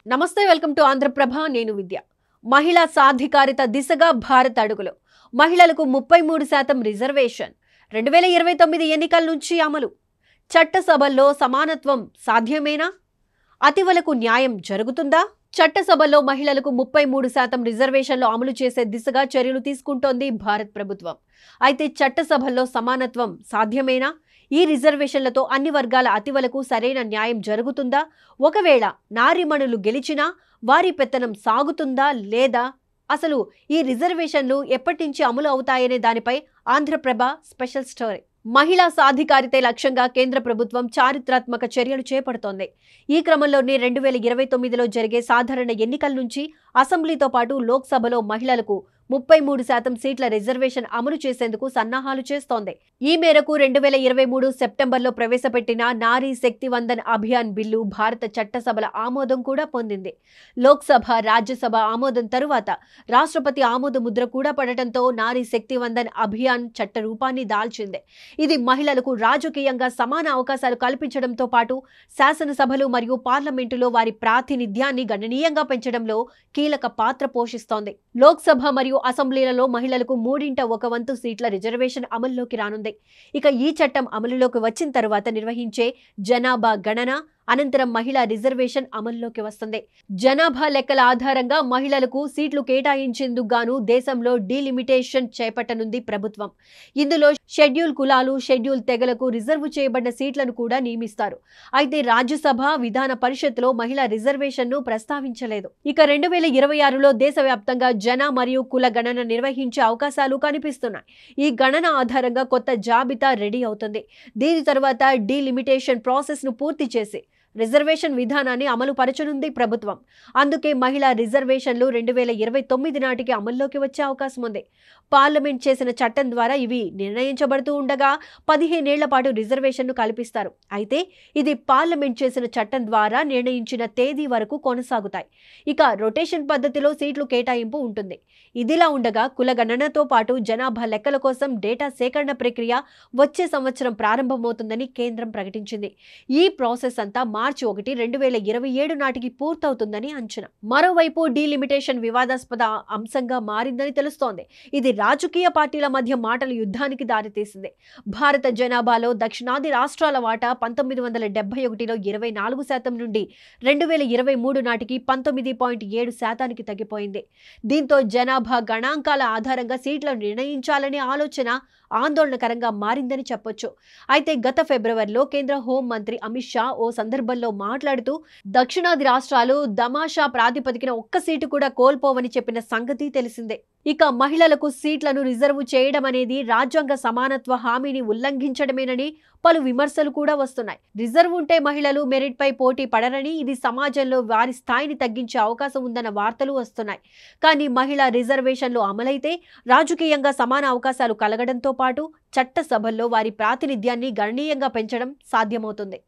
నమస్తే, welcome to Andhraprabha. నేను విద్య. మహిళా సాధికారిత దిశగా భారత్ అడుగులు. మహిళలకు 33% రిజర్వేషన్ 2029 ఎన్నికల నుంచి అమలు. చట్టసభల్లో సమానత్వం సాధ్యమేనా? అతివలకు న్యాయం జరుగుతుందా? చట్టసభల్లో మహిళలకు 33% రిజర్వేషన్లు అమలు చేసే దిశగా చర్యలు తీసుకుంటోంది భారత్ ప్రభుత్వం. అయితే చట్టసభల్లో సమానత్వం సాధ్యమేనా? ఈ రిజర్వేషన్లతో అన్ని వర్గాల అతివలకు సరైన న్యాయం జరుగుతుందా? ఒకవేళ నారీమణులు గెలిచినా వారి పెత్తనం సాగుతుందా లేదా? అసలు ఈ రిజర్వేషన్లు ఎప్పటి నుంచి అమలు అవుతాయనే దానిపై ఆంధ్రప్రభ స్పెషల్ స్టోరీ. మహిళా సాధికారితే లక్ష్యంగా కేంద్ర ప్రభుత్వం చారిత్రాత్మక చర్యలు చేపడుతోంది. ఈ క్రమంలోనే 2029లో జరిగే సాధారణ ఎన్నికల నుంచి అసెంబ్లీతో పాటు లోక్సభలో మహిళలకు 33% సీట్ల రిజర్వేషన్ అమలు చేసేందుకు సన్నాహాలు చేస్తోంది. ఈ మేరకు 2023 సెప్టెంబర్లో ప్రవేశపెట్టిన నారీ శక్తి వందన్ అభియాన్ బిల్లు భారత చట్టసభల ఆమోదం కూడా పొందింది. లోక్సభ, రాజ్యసభ ఆమోదం తరువాత రాష్ట్రపతి ఆమోద ముద్ర కూడా పడటంతో నారీ శక్తి వందన్ అభియాన్ చట్ట రూపాన్ని దాల్చింది. ఇది మహిళలకు రాజకీయంగా సమాన అవకాశాలు కల్పించడంతో పాటు శాసనసభలు మరియు పార్లమెంటులో వారి ప్రాతినిధ్యాన్ని గణనీయంగా పెంచడంలో కీలక పాత్ర పోషిస్తోంది. లోక్సభ మరియు అసెంబ్లీలలో మహిళలకు 3/1 సీట్ల రిజర్వేషన్ అమల్లోకి రానుంది. ఇక ఈ చట్టం అమలులోకి వచ్చిన తర్వాత నిర్వహించే జనాభా గణన అనంతరం మహిళా రిజర్వేషన్ అమల్లోకి వస్తుంది. జనాభా లెక్కల ఆధారంగా మహిళలకు సీట్లు కేటాయించేందుకు గాను దేశంలో డీలిమిటేషన్ చేపట్టనుంది ప్రభుత్వం. ఇందులో షెడ్యూల్ కులాలు, షెడ్యూల్ తెగలకు రిజర్వ్ చేయబడిన సీట్లను కూడా నియమిస్తారు. అయితే రాజ్యసభ, విధాన పరిషత్లో మహిళా రిజర్వేషన్ను ప్రస్తావించలేదు. ఇక 2026లో దేశవ్యాప్తంగా జన మరియు కుల గణన నిర్వహించే అవకాశాలు కనిపిస్తున్నాయి. ఈ గణన ఆధారంగా కొత్త జాబితా రెడీ అవుతుంది. దీని తర్వాత డీలిమిటేషన్ ప్రాసెస్ ను పూర్తి చేసి రిజర్వేషన్ విధానాన్ని అమలు పరచనుంది ప్రభుత్వం. అందుకే మహిళా రిజర్వేషన్లు 2029 నాటికి అమల్లోకి వచ్చే అవకాశం ఉంది. పార్లమెంట్ చేసిన చట్టం ద్వారా ఇవి నిర్ణయించబడుతూ ఉండగా 15 ఏళ్ల పాటు రిజర్వేషన్ను కల్పిస్తారు. అయితే ఇది పార్లమెంట్ చేసిన చట్టం ద్వారా నిర్ణయించిన తేదీ వరకు కొనసాగుతాయి. ఇక రొటేషన్ పద్ధతిలో సీట్లు కేటాయింపు ఉంటుంది. ఇదిలా ఉండగా కుల గణనతో పాటు జనాభా లెక్కల కోసం డేటా సేకరణ ప్రక్రియ వచ్చే సంవత్సరం ప్రారంభమవుతుందని కేంద్రం ప్రకటించింది. ఈ ప్రాసెస్ అంతా మార్చి 1, 2027 నాటికి పూర్తవుతుందని అంచనా. మరోవైపు డీలిమిటేషన్ వివాదాస్పద అంశంగా మారిందని తెలుస్తోంది. ఇది రాజకీయ పార్టీల మధ్య మాటల యుద్ధానికి దారితీసింది. భారత జనాభాలో దక్షిణాది రాష్ట్రాల వాటా 1971లో 24% నుండి 2023 నాటికి 19.7% తగ్గిపోయింది. దీంతో జనాభా గణాంకాల ఆధారంగా సీట్లను నిర్ణయించాలనే ఆలోచన ఆందోళనకరంగా మారిందని చెప్పొచ్చు. అయితే గత ఫిబ్రవరిలో కేంద్ర హోం మంత్రి అమిత్ షా ఓ సందర్భంలో మాట్లాడుతూ దక్షిణాది రాష్ట్రాలు తమాషా ప్రాతిపదికన ఒక్క సీటు కూడా కోల్పోవని చెప్పిన సంగతి తెలిసిందే. ఇక మహిళలకు సీట్లను రిజర్వ్ చేయడం అనేది రాజ్యాంగ సమానత్వ హామీని ఉల్లంఘించడమేనని పలు విమర్శలు కూడా వస్తున్నాయి. రిజర్వ్ ఉంటే మహిళలు మెరిట్ పై పోటీ పడరని, ఇది సమాజంలో వారి స్థాయిని తగ్గించే అవకాశం ఉందన్న వార్తలు వస్తున్నాయి. కానీ మహిళా రిజర్వేషన్లు అమలైతే రాజకీయంగా సమాన అవకాశాలు కలగడంతో పాటు చట్టసభల్లో వారి ప్రాతినిధ్యాన్ని గణనీయంగా పెంచడం సాధ్యమవుతుంది.